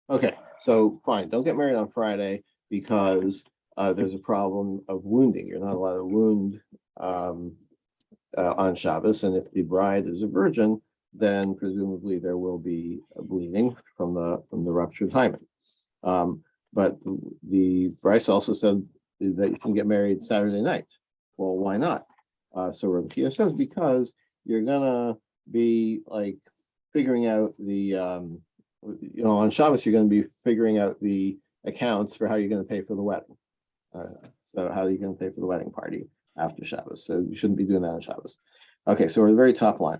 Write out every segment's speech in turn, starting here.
Okay, so fine. Don't get married on Friday because there's a problem of wounding. You're not allowed to wound um, on Shabbos, and if the bride is a virgin, then presumably there will be a bleeding from the ruptured hymen. Um, but the Bryce also said that you can get married Saturday night. Well, why not? So Rabbi Chia says because you're gonna be like figuring out on Shabbos you're going to be figuring out the accounts for how you're going to pay for the wedding. So how are you going to pay for the wedding party after Shabbos? So you shouldn't be doing that on Shabbos. Okay, so we're at the very top line.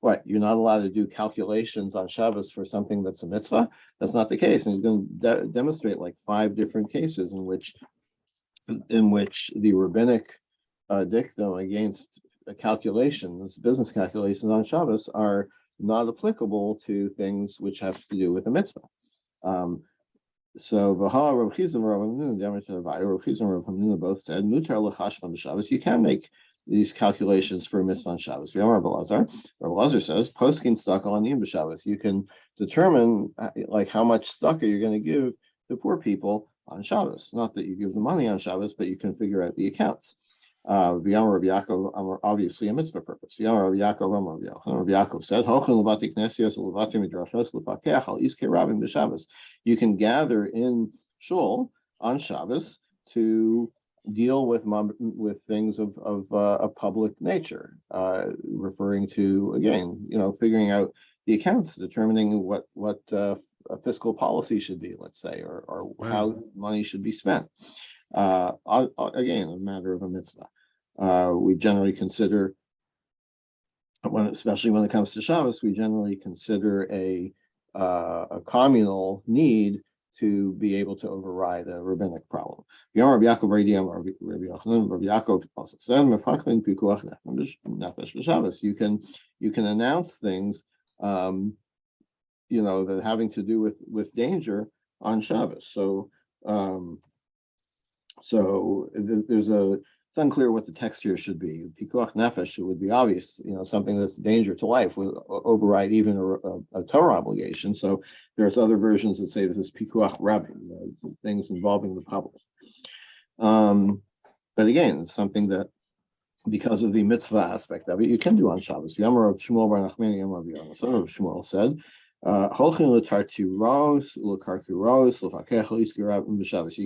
What? You're not allowed to do calculations on Shabbos for something that's a mitzvah? That's not the case. And he's going to demonstrate like five different cases in which the rabbinic dictum against calculations, business calculations on Shabbos are not applicable to things which have to do with a mitzvah. So Vaha Rav Chizim Rav Hamnuna both said Mutar l'chashvan b'Shabbos. You can make these calculations for a mitzvah on Shabbos. Rav Elazar says poskin stuck on Yom b'Shabbos. You can determine like how much stuck you're going to give to poor people on Shabbos. Not that you give the money on Shabbos, but you can figure out the accounts. V'yam Rabbi Yaakov, obviously a mitzvah purpose. V'yam Rabbi Yaakov said, "Hochin levati knesios levati midrashos lepakeach al iskei rabim b'Shabbos." You can gather in shul on Shabbos to deal with things of a public nature, referring to again, figuring out the accounts, determining what a fiscal policy should be, let's say, or how money should be spent. Again, a matter of a mitzvah. We generally consider, especially when it comes to Shabbos, we generally consider a communal need to be able to override a rabbinic problem. Rabbi Yaakov also said, you can announce things, that having to do with danger on Shabbos. So it's unclear what the text here should be. Pikuach nefesh, it would be obvious, something that's a danger to life would override even a Torah obligation. So there's other versions that say this is pikuach rabbim, things involving the public. But again, it's something that, because of the mitzvah aspect of it, you can do on Shabbos. Yamar of Shmuel bar Nachmani, Yamar of Yonah, of Shmuel said, you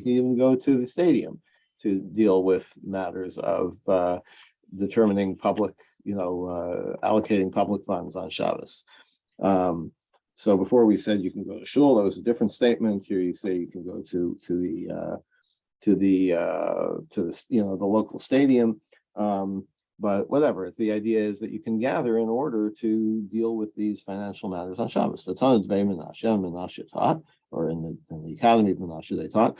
can even go to the stadium to deal with matters of determining public, allocating public funds on Shabbos. So before we said you can go to shul, that was a different statement. Here you say you can go to the local stadium. But whatever, the idea is that you can gather in order to deal with these financial matters on Shabbos. The Tanat Vei Menashe taught, or in the Academy of Menashe they taught,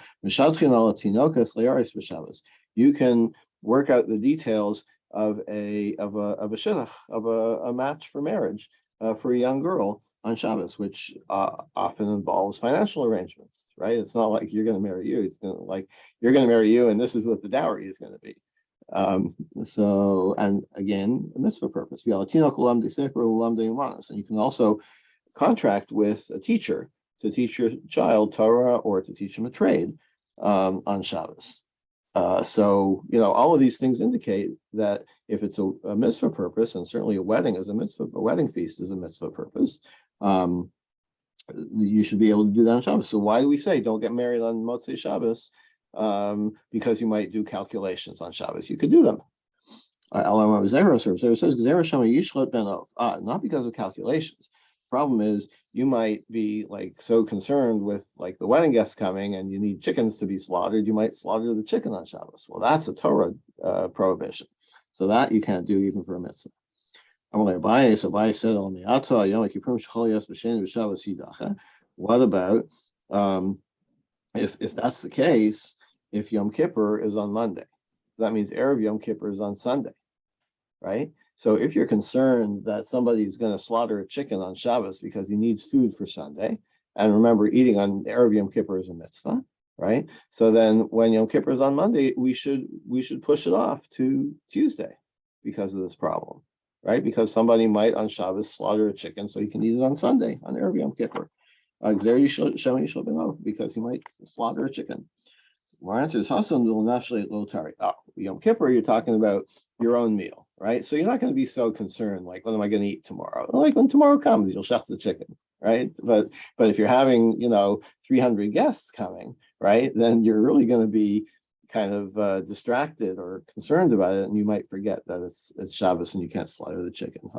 you can work out the details of a shidduch, of a match for marriage for a young girl on Shabbos, which often involves financial arrangements, right? It's not like you're going to marry you. It's like you're going to marry you, and this is what the dowry is going to be. And again, a mitzvah purpose. And you can also contract with a teacher to teach your child Torah or to teach him a trade on Shabbos. All of these things indicate that if it's a mitzvah purpose, and certainly a wedding is a mitzvah, a wedding feast is a mitzvah purpose, you should be able to do that on Shabbos. So why do we say don't get married on Motzei Shabbos? Because you might do calculations on Shabbos. You could do them. Zera says, not because of calculations. Problem is, you might be like so concerned with like the wedding guests coming and you need chickens to be slaughtered, you might slaughter the chicken on Shabbos. Well, that's a Torah prohibition. So that you can't do even for a mitzvah. Abaye said, what about if that's the case, if Yom Kippur is on Monday? That means Erev Yom Kippur is on Sunday, right? So if you're concerned that somebody's going to slaughter a chicken on Shabbos because he needs food for Sunday, and remember, eating on Erev Yom Kippur is a mitzvah, right? So then when Yom Kippur is on Monday, we should push it off to Tuesday because of this problem. right? Because somebody might on Shabbos slaughter a chicken so he can eat it on Sunday, on Erev Yom Kippur. Because he might slaughter a chicken. My answer is Hassan will naturally low tari. Oh, Yom Kippur, you're talking about your own meal, right? So you're not going to be so concerned, like, what am I going to eat tomorrow? Like when tomorrow comes, you'll shech the chicken, right? But if you're having, 300 guests coming, right, then you're really going to be kind of distracted or concerned about it, and you might forget that it's Shabbos and you can't slaughter the chicken.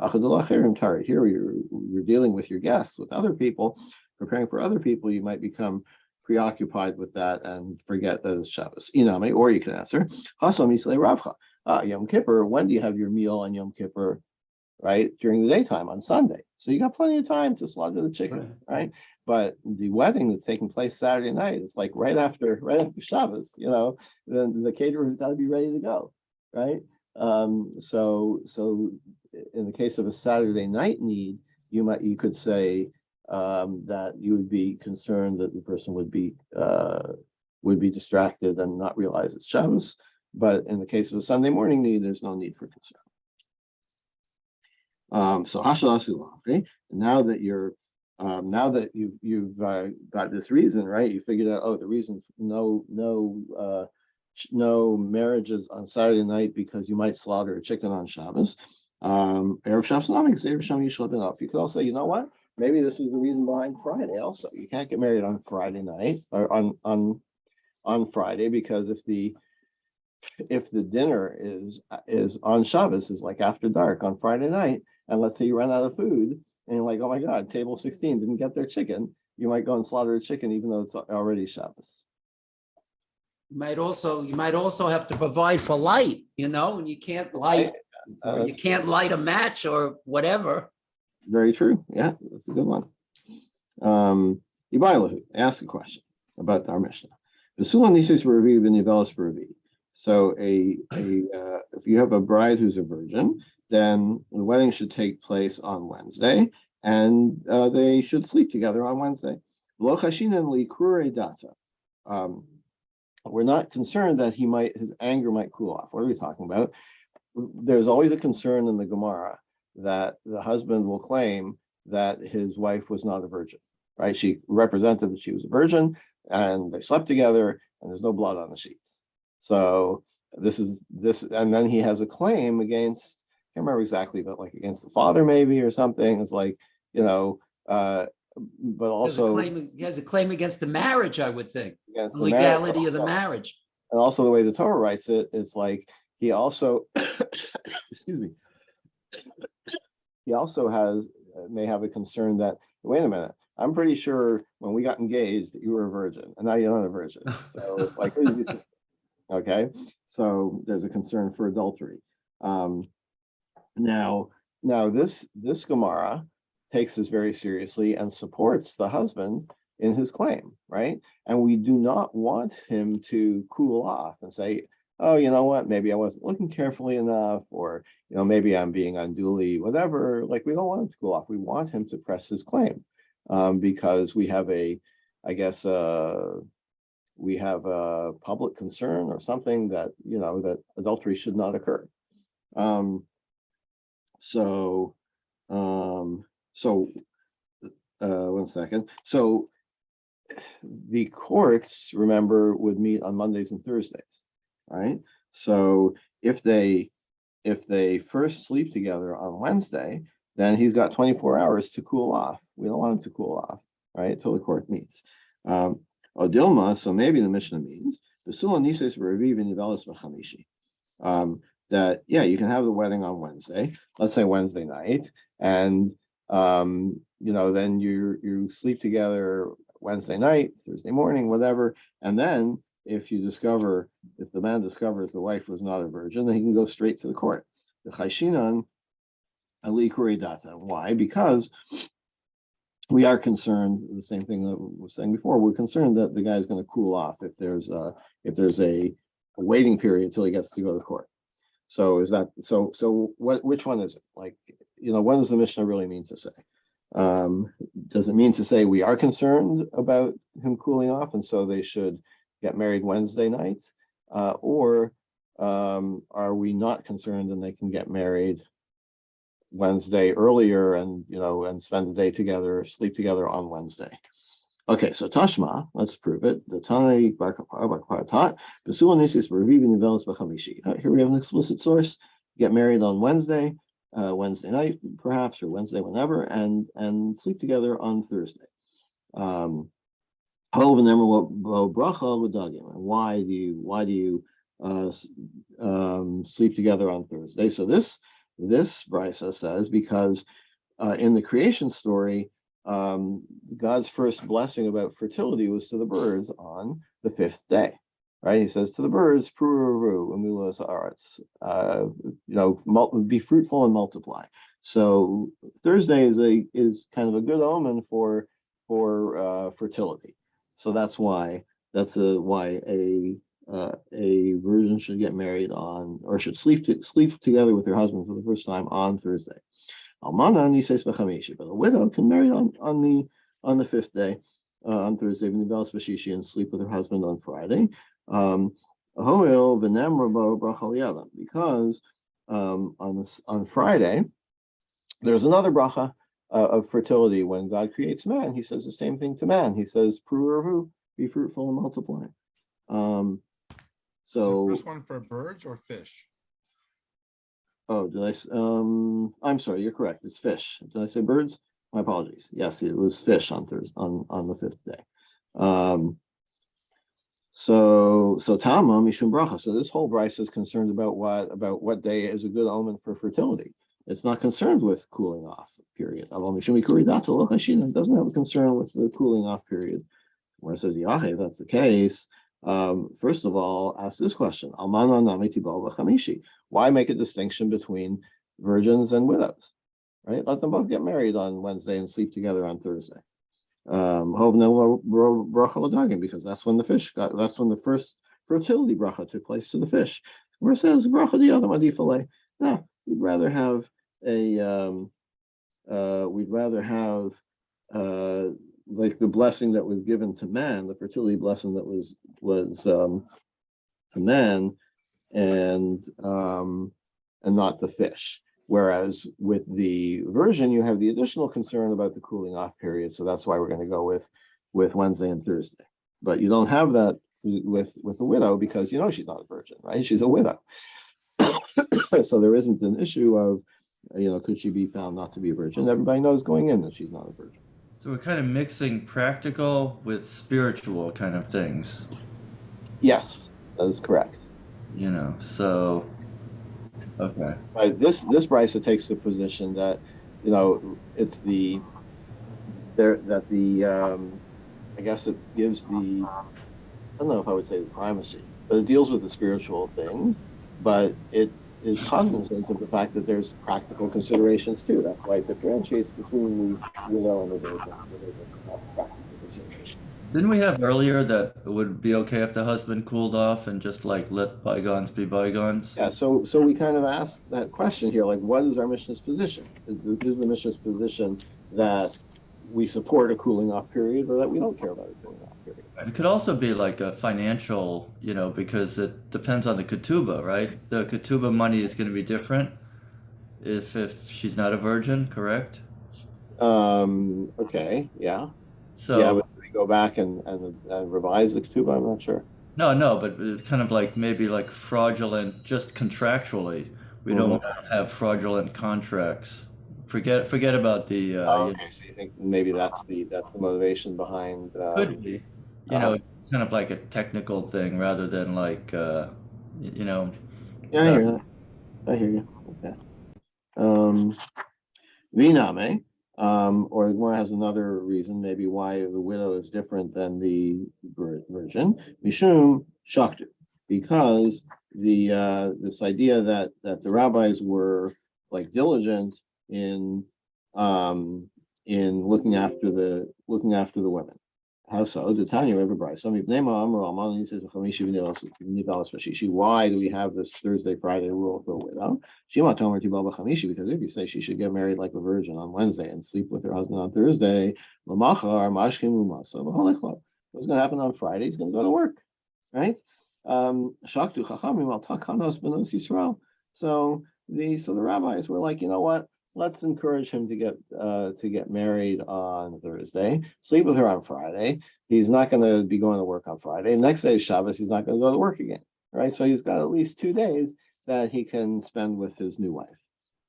Here you're dealing with your guests, with other people, preparing for other people. You might become preoccupied with that and forget that it's Shabbos. Iname, or you can answer, Hasam Yisle Ravcha. Yom Kippur, when do you have your meal on Yom Kippur? Right? During the daytime on Sunday. So you got plenty of time to slaughter the chicken, right? But the wedding that's taking place Saturday night, it's like right after Shabbos, then the caterer's got to be ready to go, right? So in the case of a Saturday night need, you could say that you would be concerned that the person would be distracted and not realize it's Shabbos. But in the case of a Sunday morning need, there's no need for concern. So okay. Now that you've got this reason, right? You figured out, the reason no marriages on Saturday night because you might slaughter a chicken on Shabbos. Erev Shabbos you could also say, you know what? Maybe this is the reason behind Friday also. You can't get married on Friday night or on Friday, because if the dinner is on Shabbos, is like after dark on Friday night, and let's say you run out of food and you're like, oh my God, table 16 didn't get their chicken, you might go and slaughter a chicken even though it's already Shabbos. You might also have to provide for light, and you can't light, or you can't light a match or whatever. Very true. Yeah, that's a good one. Ibailahu, ask a question about our Mishnah. So if you have a bride who's a virgin, then the wedding should take place on Wednesday, and they should sleep together on Wednesday. We're not concerned that his anger might cool off. What are we talking about? There's always a concern in the Gemara that the husband will claim that his wife was not a virgin, right? She represented that she was a virgin, and they slept together, and there's no blood on the sheets. So this, and then he has a claim against, I can't remember exactly, but like against the father maybe or something. It's like, but also he has a claim against the marriage, I would think, against the legality of the marriage. And also the way the Torah writes it, it's like he also, excuse me, he also may have a concern that, wait a minute, I'm pretty sure when we got engaged that you were a virgin, and now you're not a virgin. So it's like, okay, so there's a concern for adultery. Now this Gemara takes this very seriously and supports the husband in his claim, right? And we do not want him to cool off and say, oh, you know what, maybe I wasn't looking carefully enough, or maybe I'm being unduly whatever. Like, we don't want him to cool off. We want him to press his claim, because we have we have a public concern or something that that adultery should not occur. One second. So the courts, remember, would meet on Mondays and Thursdays, right? So if they first sleep together on Wednesday, then he's got 24 hours to cool off. We don't want him to cool off, right, until the court meets. Odilma, so maybe the Mishnah means that, yeah, you can have the wedding on Wednesday, let's say Wednesday night, and then you sleep together Wednesday night, Thursday morning, whatever, and then if the man discovers the wife was not a virgin, then he can go straight to the court. The Chayshinan Ali Kuridata. Why? Because we are concerned, the same thing that we were saying before, we're concerned that the guy is going to cool off if there's a waiting period until he gets to go to court. So which one is it? Like, what does the Mishnah really mean to say? Does it mean to say we are concerned about him cooling off and so they should get married Wednesday night? Or are we not concerned and they can get married Wednesday earlier and and spend the day together, sleep together on Wednesday. Okay, so Tashma, let's prove it. The Tanai Bar taught Basula Nisis Revivi Nivelis Bachamishi. Here we have an explicit source. Get married on Wednesday, Wednesday night, perhaps, or Wednesday whenever, and sleep together on Thursday. And why do you sleep together on Thursday? So this brisa says because in the creation story, God's first blessing about fertility was to the birds on the fifth day, right? He says to the birds, "Pururu amulas arts," be fruitful and multiply. So Thursday is kind of a good omen for fertility. So that's why a virgin should get married on, or should sleep together with her husband for the first time on Thursday. Almana nises b'chamishi, but a widow can marry on the fifth day, on Thursday, and sleep with her husband on Friday. Because on Friday there's another bracha of fertility. When God creates man, He says the same thing to man. He says, "Pru'ervu, be fruitful and multiply." So first one for birds or fish? Oh, did I? I'm sorry. You're correct. It's fish. Did I say birds? My apologies. Yes, it was fish on Thursday on the fifth day. So Tama Mishum Bracha. So this whole brisa is concerned about what day is a good omen for fertility. It's not concerned with cooling off period. It doesn't have a concern with the cooling off period. Where it says Yahe, that's the case. First of all, ask this question: Almana nami tibal v'chamishi. Why make a distinction between virgins and widows? Right? Let them both get married on Wednesday and sleep together on Thursday. Because that's when the first fertility bracha took place to the fish. Where it says bracha diyadam adifale. No, we'd rather have like the blessing that was given to man, the fertility blessing that was to man, and not the fish. Whereas with the virgin, you have the additional concern about the cooling off period. So that's why we're going to go with Wednesday and Thursday. But you don't have that with the widow because she's not a virgin, right? She's a widow. So there isn't an issue of, could she be found not to be a virgin? Everybody knows going in that she's not a virgin. So we're kind of mixing practical with spiritual kind of things. Yes, that is correct. So okay. Right. This brisa takes the position that, it's I guess it gives I don't know if I would say the primacy, but it deals with the spiritual thing, but it is cognizant of the fact that there's practical considerations too. That's why it differentiates between the widow and the virgin. Practical considerations. Didn't we have earlier that it would be okay if the husband cooled off and just like let bygones be bygones? Yeah, so we kind of asked that question here, like, what is our Mishnah's position? Is the Mishnah's position that we support a cooling off period, or that we don't care about a cooling off period? It could also be like a financial, because it depends on the ketubah, right? The ketubah money is going to be different if she's not a virgin, correct? Okay, yeah. So yeah, but do we go back and revise the ketubah? I'm not sure. No, but it's kind of like maybe like fraudulent, just contractually. We don't want to have fraudulent contracts. Forget about the. Okay, so you think maybe that's the motivation behind? Could be, it's kind of like a technical thing rather than like, Yeah, I hear that. I hear you. Okay. Viname, or Gemara has another reason, maybe why the widow is different than the virgin. Mishum shaktu, because this idea that the rabbis were like diligent in looking after the women. How so? The Tanya ever bride. Why do we have this Thursday, Friday rule for a widow? Because if you say she should get married like a virgin on Wednesday and sleep with her husband on Thursday, what's going to happen on Friday? He's going to go to work, right? So the rabbis were like, you know what? let's encourage him to get married on Thursday, sleep with her on Friday. He's not going to be going to work on Friday. Next day is Shabbos, he's not going to go to work again, right? So he's got at least 2 days that he can spend with his new wife.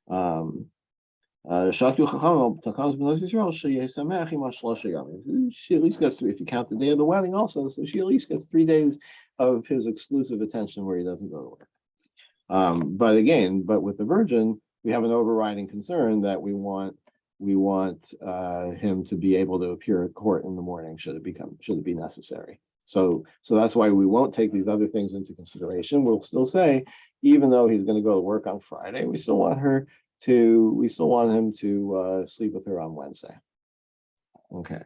She at least gets if you count the day of the wedding also, so she at least gets 3 days of his exclusive attention where he doesn't go to work. But with the virgin, we have an overriding concern that we want him to be able to appear at court in the morning should it be necessary. So that's why we won't take these other things into consideration. We'll still say, even though he's going to go to work on Friday, we still want him to sleep with her on Wednesday. Okay.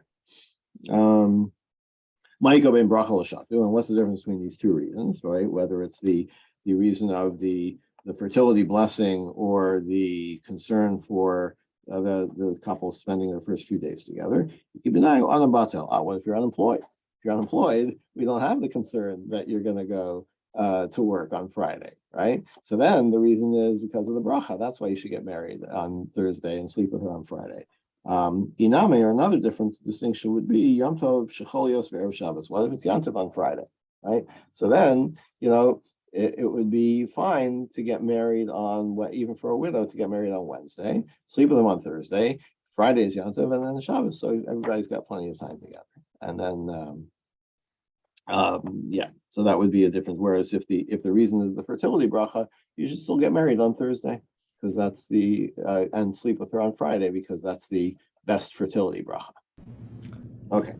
Ma'ika ben bracha l'shaktu, and what's the difference between these two reasons, right? Whether it's the reason of the fertility blessing or the concern for the couple spending their first few days together. Keep an eye on a batel. What if you're unemployed? If you're unemployed, we don't have the concern that you're going to go to work on Friday, right? So then the reason is because of the bracha. That's why you should get married on Thursday and sleep with her on Friday. Iname, or another different distinction would be Yom Tov Shecholios Ve'erev Shabbos. What if it's Yom Tov on Friday, right? So then, it would be fine to get married even for a widow, to get married on Wednesday, sleep with them on Thursday, Friday is Yom Tov, and then the Shabbos. So everybody's got plenty of time together. And then, so that would be a difference. Whereas if the reason is the fertility bracha, you should still get married on Thursday because that's and sleep with her on Friday because that's the best fertility bracha. Okay.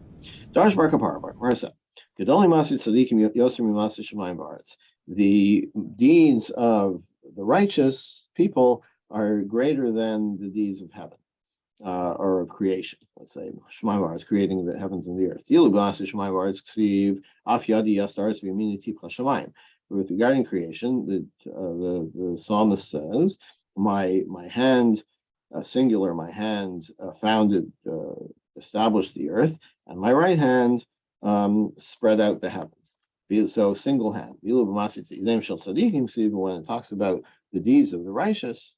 Darsh Bar Kapara Bar Marisa. Gedoli Masid Tzadikim Yoser Mimasid Shemayim Baaretz. The deeds of the righteous people are greater than the deeds of heaven, or of creation. Let's say Shemayim Baaretz, creating the heavens and the earth. Yilu B'Masid Shemayim Baaretz Ksiv Af Yadi Yastaretz V'Yamini Tipcha Shemayim. With regarding creation, the psalmist says, "My hand, singular, my hand founded, established the earth, and my right hand spread out the heavens." So single hand. When it talks about the deeds of the righteous,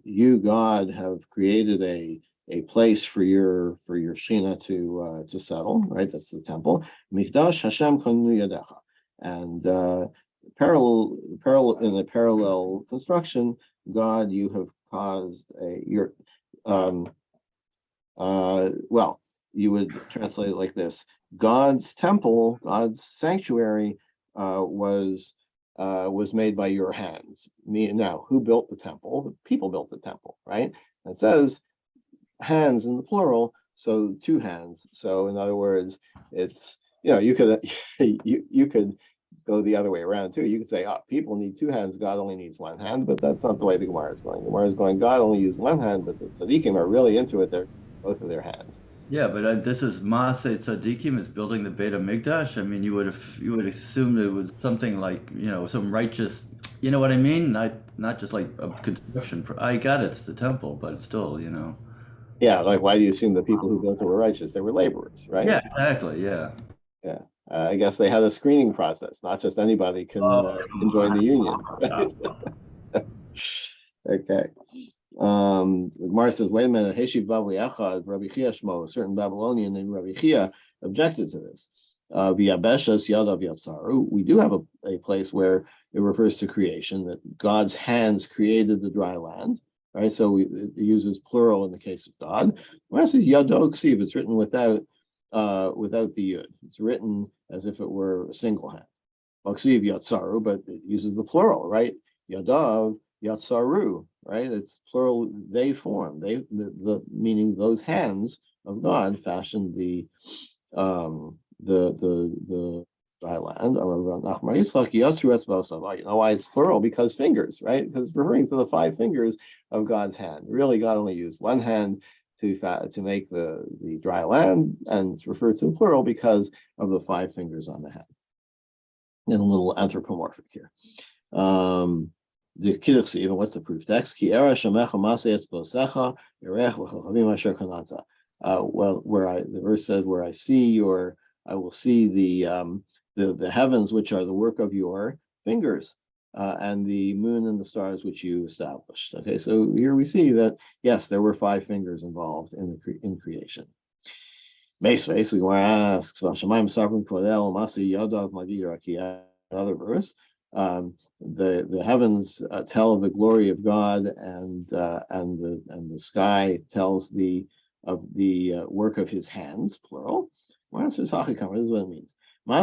you, God, have created a place for your Shina to settle, right? That's the temple. Mikdash Hashem konu yadecha. And parallel in a parallel construction, God, you have caused you would translate it like this: God's temple, God's sanctuary, was made by your hands. Now, who built the temple? The people built the temple, right? It says hands in the plural, so two hands. So in other words, it's you could you could go the other way around too. You could say, people need two hands, God only needs one hand, but that's not the way the Gemara is going. The Gemara is going, God only used one hand, but the tzaddikim are really into it. They're both of their hands. Yeah, but this is Maaseh Tzadikim is building the Beit HaMikdash. I mean, you would assume it was something like some righteous, you know what I mean? Not just like a construction. I got it, it's the temple, but still, Yeah, like why do you assume the people who built it were righteous? They were laborers, right? Yeah, exactly. Yeah. Yeah. I guess they had a screening process. Not just anybody can join the union. Okay. Gemara says, wait a minute, Heshiv Bavli Echad, Rabbi Chia Shmo, a certain Babylonian named Rabbi Chia objected to this. V'yabeshas Yadav Yatsaru. We do have a place where it refers to creation, that God's hands created the dry land, right? So it uses plural in the case of God. When it says Yado Ksiv, it's written without the yud. It's written as if it were a single hand. Ksiv Yatsaru, but it uses the plural, right? Yadav Yatsaru, right? It's plural. They form. The meaning those hands of God fashioned the dry land. You know why it's plural? Because fingers, right? Because it's referring to the 5 fingers of God's hand. Really, God only used one hand to make the dry land, and it's referred to plural because of the 5 fingers on the hand. And a little anthropomorphic here. The Kiddush, even what's the proof text? Ki era shamecha maseh etzbosecha yerech v'chachavim asher kanata. The verse says, "Where I will see the heavens, which are the work of your fingers." and the moon and the stars which you established. Okay, so here we see that yes, there were 5 fingers involved in the creation. Meisveis, we want to ask, another verse. The heavens tell of the glory of God, and the sky tells of the work of His hands, plural. This is what it means. Who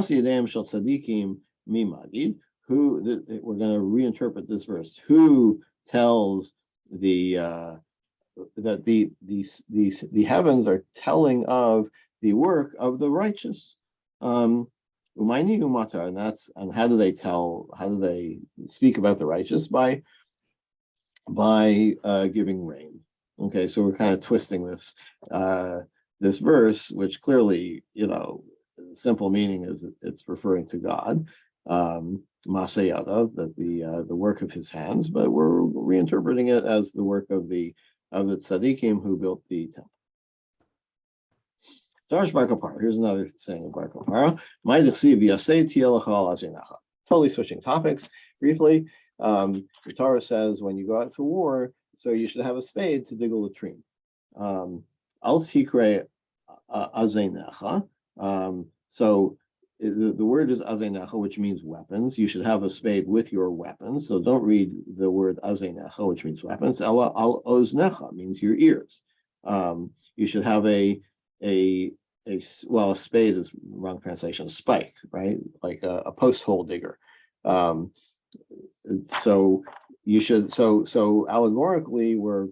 we're going to reinterpret this verse? Who tells that the heavens are telling of the work of the righteous? Umayni umatar, and how do they tell? How do they speak about the righteous? By giving rain. Okay, so we're kind of twisting this verse, which clearly, the simple meaning is it's referring to God, Masayada, that the work of His hands, but we're reinterpreting it as the work of the tzaddikim who built the temple. Darsh Bar Kapara. Here's another saying of Bar Kapara. Totally switching topics briefly. The Torah says when you go out to war, so you should have a spade to dig a latrine. Al tikre azenecha. So the word is azenecha, which means weapons. You should have a spade with your weapons. So don't read the word azenecha, which means weapons. Ela al oznecha means your ears. You should have a spade is wrong translation, a spike, right? Like a post hole digger. So you should, so allegorically, we're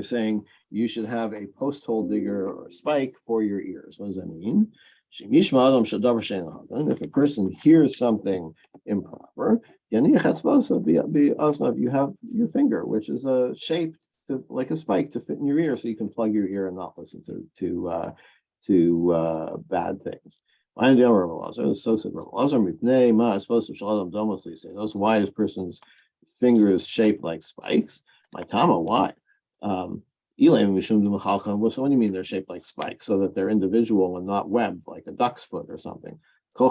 saying you should have a post hole digger or spike for your ears. What does that mean? If a person hears something improper, you have your finger, which is a shape like a spike to fit in your ear, so you can plug your ear and not listen to bad things. So said That's why this person's finger is shaped like spikes. My Tama, why? So what do you mean they're shaped like spikes? So that they're individual and not webbed like a duck's foot or something. Well,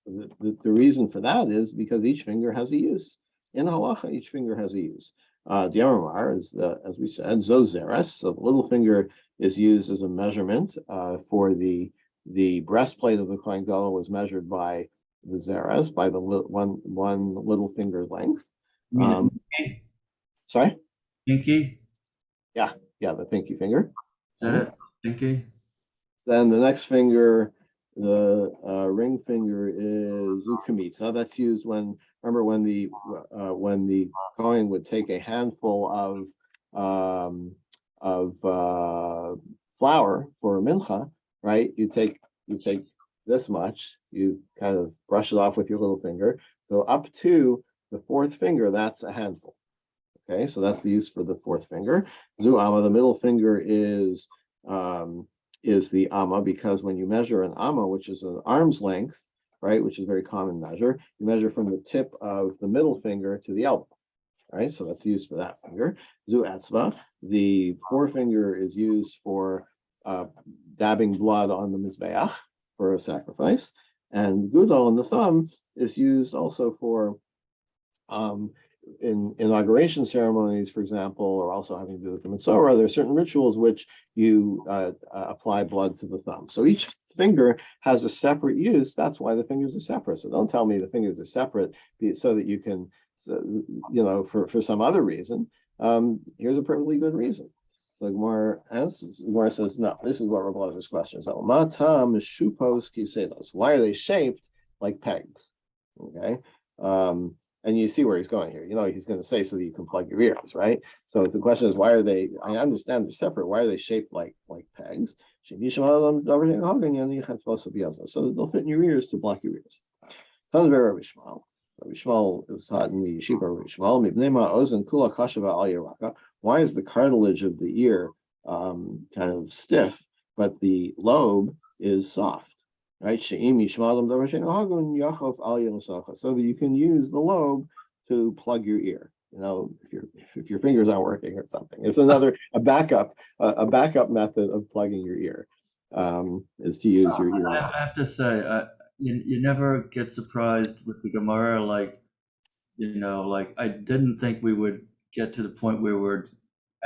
the reason for that is because each finger has a use. In halacha, each finger has a use. Diamar is, as we said, zozeres. So the little finger is used as a measurement for the breastplate of the Kohen Gadol was measured by the zeres, by the one little finger's length. Sorry? Pinky? Yeah, the pinky finger. Is that it? Pinky? Then the next finger, the ring finger, is ukamitza. That's used when the Kohen would take a handful of flour for a mincha, right? You take this much, you kind of brush it off with your little finger, go up to the 4th finger, that's a handful. Okay, so that's the use for the 4th finger. Zu amma, the middle finger is the amma, because when you measure an amma, which is an arm's length, right, which is a very common measure, you measure from the tip of the middle finger to the elbow. Right, so that's used for that finger. Zu atzva, the forefinger is used for dabbing blood on the mizbeach for a sacrifice, and gudal, and the thumb, is used also for in inauguration ceremonies, for example, or also having to do with the mitzvah. There are certain rituals which you apply blood to the thumb. So each finger has a separate use. That's why the fingers are separate. So don't tell me the fingers are separate so that you can, for some other reason. Here's a perfectly good reason. So Gemara says, no, this is what Rabbi Elazar's question is. Why are they shaped like pegs? Okay. And you see where he's going here. He's going to say so that you can plug your ears, right? So the question is, why are they? I understand they're separate. Why are they shaped like pegs? So that they'll fit in your ears to block your ears. Sounds very Rabbi Shmuel. Rabbi Shmuel, it was taught in the yeshiva Rabbi Shmuel. Why is the cartilage of the ear kind of stiff, but the lobe is soft? Right, so that you can use the lobe to plug your ear. If your fingers aren't working or something, it's a backup method of plugging your ear is to use your ear. I have to say, you never get surprised with the Gemara, like, like I didn't think we would get to the point where we're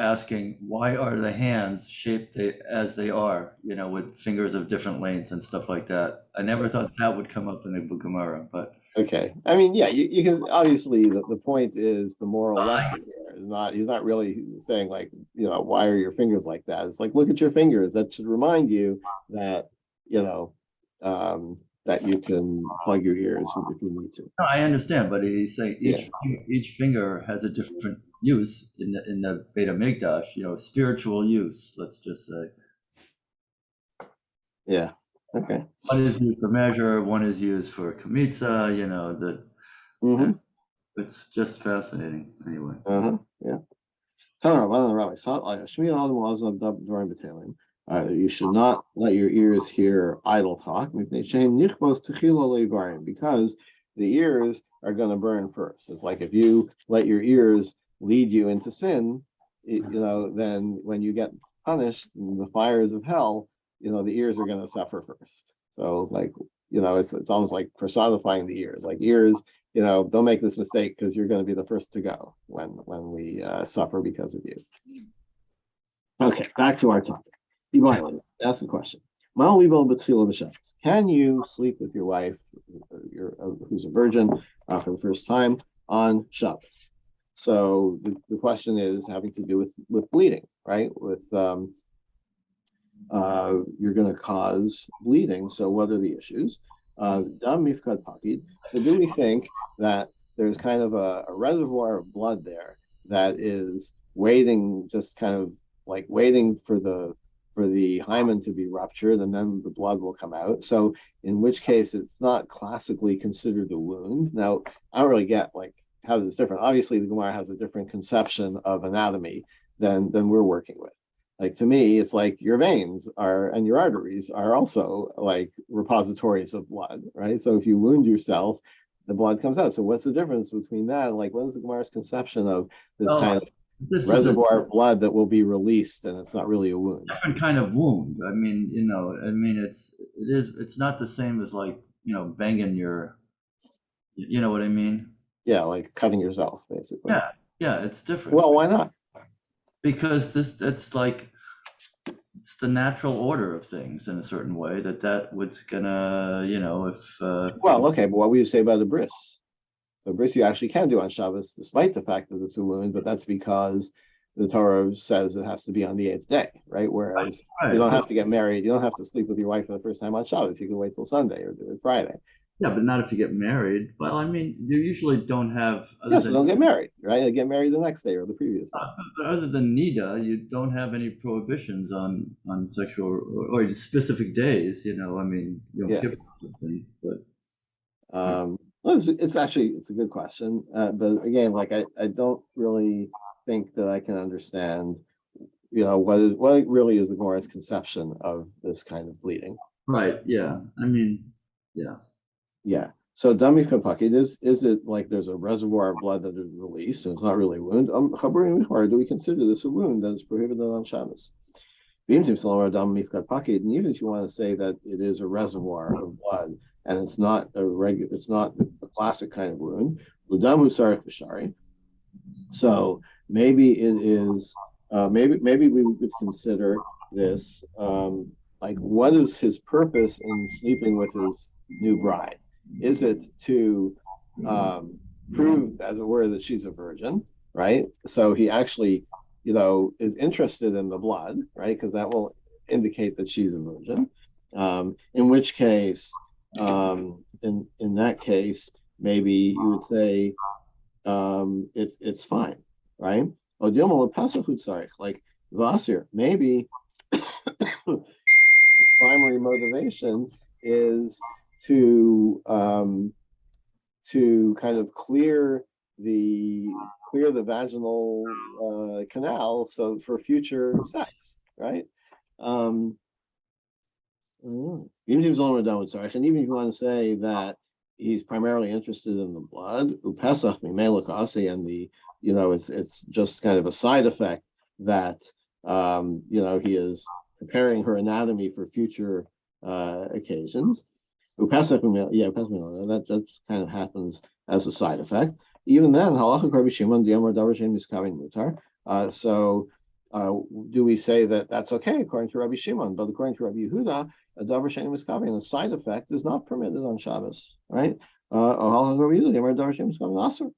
asking why are the hands shaped as they are, with fingers of different lengths and stuff like that. I never thought that would come up in the Gemara, but Okay. I mean, yeah, you can obviously the point is the moral lesson here is not he's not really saying like, why are your fingers like that? It's like, look at your fingers. That should remind you that, you know, that you can plug your ears if you need to. no, I understand, but he's saying Yeah. each finger has a different use in the Beit HaMikdash, spiritual use, let's just say. Yeah. Okay. One is used for measure, one is used for kamitza, that Mm-hmm. it's just fascinating anyway. Yeah. You should not let your ears hear idle talk because the ears are going to burn first. It's like if you let your ears lead you into sin, then when you get punished in the fires of hell, the ears are going to suffer first. So like, it's almost like personifying the ears. Like ears, don't make this mistake because you're going to be the first to go when we suffer because of you. Okay, back to our topic. Ask a question. Can you sleep with your wife, who's a virgin, for the first time on Shabbos? So the question is having to do with bleeding, right? With you're going to cause bleeding. So what are the issues? Dam mifkad pakid. So do we think that there's kind of a reservoir of blood there that is waiting, just kind of like waiting for the hymen to be ruptured, and then the blood will come out. So in which case it's not classically considered a wound. Now, I don't really get like how this is different. Obviously, the Gemara has a different conception of anatomy than we're working with. Like to me, it's like your veins and your arteries are also like repositories of blood, right? So if you wound yourself, the blood comes out. So what's the difference between that? Like, what is the Gemara's conception of this kind of reservoir of blood that will be released and it's not really a wound? Different kind of wound. I mean, it's not the same as like, banging your, you know what I mean? Yeah, like cutting yourself, basically. Yeah, it's different. Well, why not? Because it's like it's the natural order of things in a certain way that was gonna, if well, okay, but what would you say about the bris? The bris you actually can do on Shabbos, despite the fact that it's a wound, but that's because the Torah says it has to be on the 8th day, right? Whereas you don't have to get married, you don't have to sleep with your wife for the first time on Shabbos. You can wait till Sunday or do it Friday. Yeah, but not if you get married. Well, I mean, you usually don't have. So don't get married, right? You get married the next day or the previous day. But other than Nida, you don't have any prohibitions on sexual or specific days. I mean, Kippur or something. But it's a good question, but again, like I don't really think that I can understand, what really is the Gemara's conception of this kind of bleeding. Right. Yeah. I mean, yeah. Yeah. So dami kapakid is it like there's a reservoir of blood that is released and it's not really a wound? Do we consider this a wound that is prohibited on Shabbos? And even if you want to say that it is a reservoir of blood and it's not it's not a classic kind of wound, so maybe it is. Maybe we would consider this like, what is his purpose in sleeping with his new bride? Is it to prove, as it were, that she's a virgin, right? So he actually, is interested in the blood, right? Because that will indicate that she's a virgin. In which case, in that case, maybe you would say it's fine, right? Like Vasir, maybe primary motivation is to kind of clear the vaginal canal, so for future sex, right? Even if he's only done with and even if you want to say that he's primarily interested in the blood, upesach mimelakasi, and it's just kind of a side effect that he is preparing her anatomy for future occasions. That kind of happens as a side effect. Even then, halacha Rabbi Shimon diamar davar shein miskavin mutar. Do we say that that's okay according to Rabbi Shimon? But according to Rabbi Yehuda, a davar shein miskavin, a side effect, is not permitted on Shabbos, right? Halacha Rabbi Yehuda diamar davar shein miskavin asur.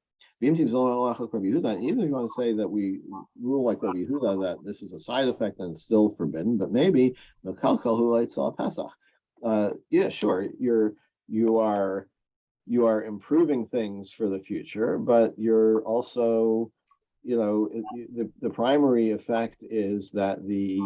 Even if you want to say that we rule like Rabbi Yehuda that this is a side effect and it's still forbidden, but maybe the kalkal who lights all Pesach. Yeah, sure. You are improving things for the future, but you're also, the primary effect is that the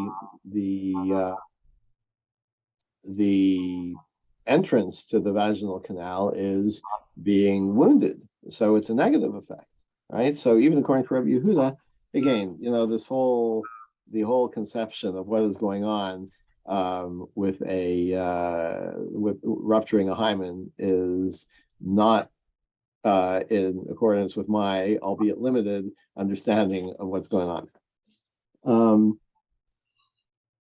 entrance to the vaginal canal is being wounded, so it's a negative effect, right? So even according to Rabbi Yehuda, again, the whole conception of what is going on with rupturing a hymen is not in accordance with my, albeit limited, understanding of what's going on.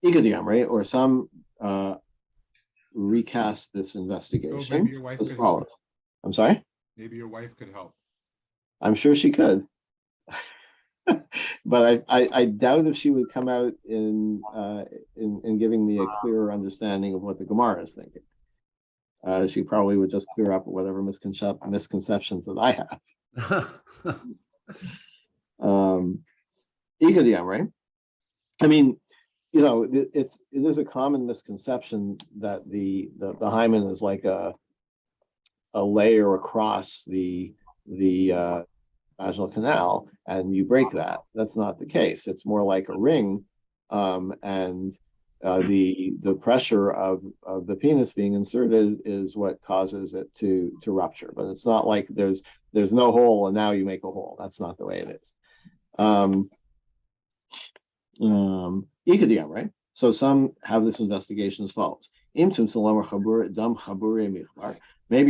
Right? Or some recast this investigation. So maybe your wife as could follows. help. I'm sorry? Maybe your wife could help. I'm sure she could. But I doubt if she would come out in giving me a clearer understanding of what the Gemara is thinking. She probably would just clear up whatever misconceptions that I have. Right? I mean, it is a common misconception that the hymen is like a layer across the vaginal canal, and you break that. That's not the case. It's more like a ring, and the pressure of the penis being inserted is what causes it to rupture. But it's not like there's no hole and now you make a hole. That's not the way it is. Right? So some have this investigation as follows. Maybe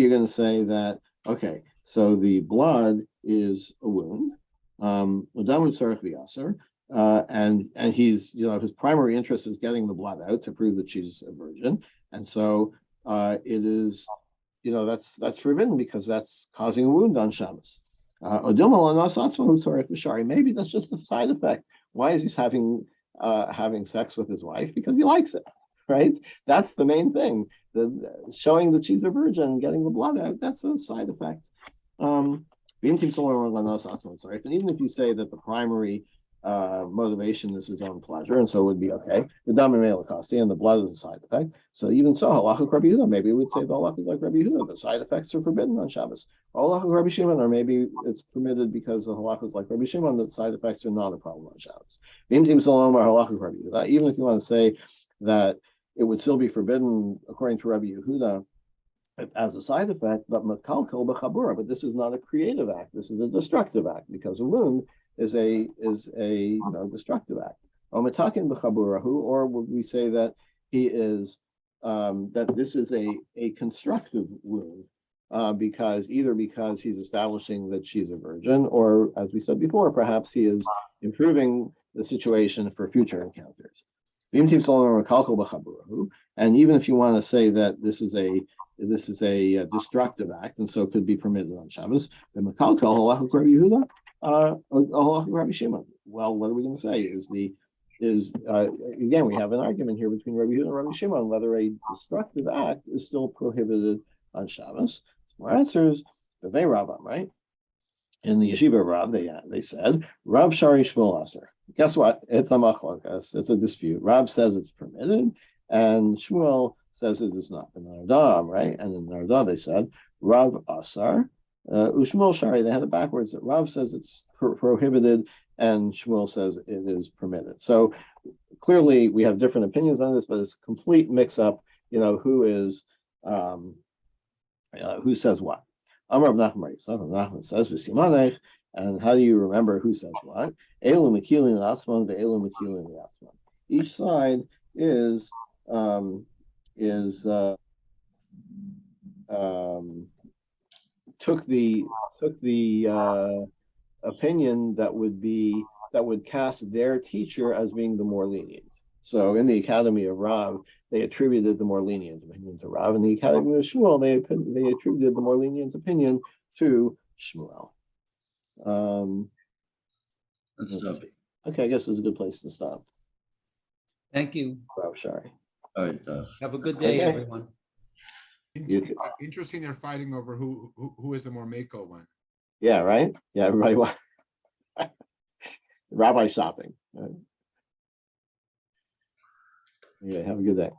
you're going to say that, okay, so the blood is a wound, and he's, his primary interest is getting the blood out to prove that she's a virgin, and so it is, that's forbidden because that's causing a wound on Shabbos. Maybe that's just a side effect. Why is he having sex with his wife? Because he likes it, right? That's the main thing. Showing that she's a virgin, getting the blood out, that's a side effect. And even if you say that the primary motivation is his own pleasure, and so it would be okay. The and the blood is a side effect. So even so, halacha Rabbi Yehuda, maybe we would say the halacha like Rabbi Yehuda, the side effects are forbidden on Shabbos. Halacha Rabbi Shimon, or maybe it's permitted because the halacha is like Rabbi Shimon, that side effects are not a problem on Shabbos. Even if you want to say that it would still be forbidden according to Rabbi Yehuda as a side effect, but makalkel b'chabura. But this is not a creative act. This is a destructive act because a wound is a destructive act. Or would we say that he is that this is a constructive wound because he's establishing that she's a virgin, or as we said before, perhaps he is improving the situation for future encounters. And even if you want to say that this is a destructive act, and so could be permitted on Shabbos, then Rabbi Shimon. Well, what are we going to say? Again, we have an argument here between Rabbi Yehuda and Rabbi Shimon whether a destructive act is still prohibited on Shabbos. Our answer is the Rabbam, right? In the Yeshiva Rav, they said Rav Shari Shmuel Aser. Guess what? It's a machlokas. It's a dispute. Rav says it's permitted, and Shmuel says it is not. In Nardah, right? And in Nardah they said Rav Asar, Ushmuel Shari. They had it backwards. That Rav says it's prohibited, and Shmuel says it is permitted. So clearly we have different opinions on this, but it's a complete mix-up. Who says what? Amar Nachman says v'simanech, and how do you remember who says what? Elu mekilin l'atzman ve'elu mekilin l'atzman. Each side took the opinion that would cast their teacher as being the more lenient. So in the Academy of Rav, they attributed the more lenient opinion to Rav. In the Academy of Shmuel, they attributed the more lenient opinion to Shmuel. Let's Let's stop. see. Okay, I guess it's a good place to stop. Thank you. Rav Shari. All right. Have a good day, Okay. everyone. You too. Interesting, they're fighting over who is the more Mako one. Yeah, right? Yeah, everybody rabbi shopping. Right? Yeah, have a good day.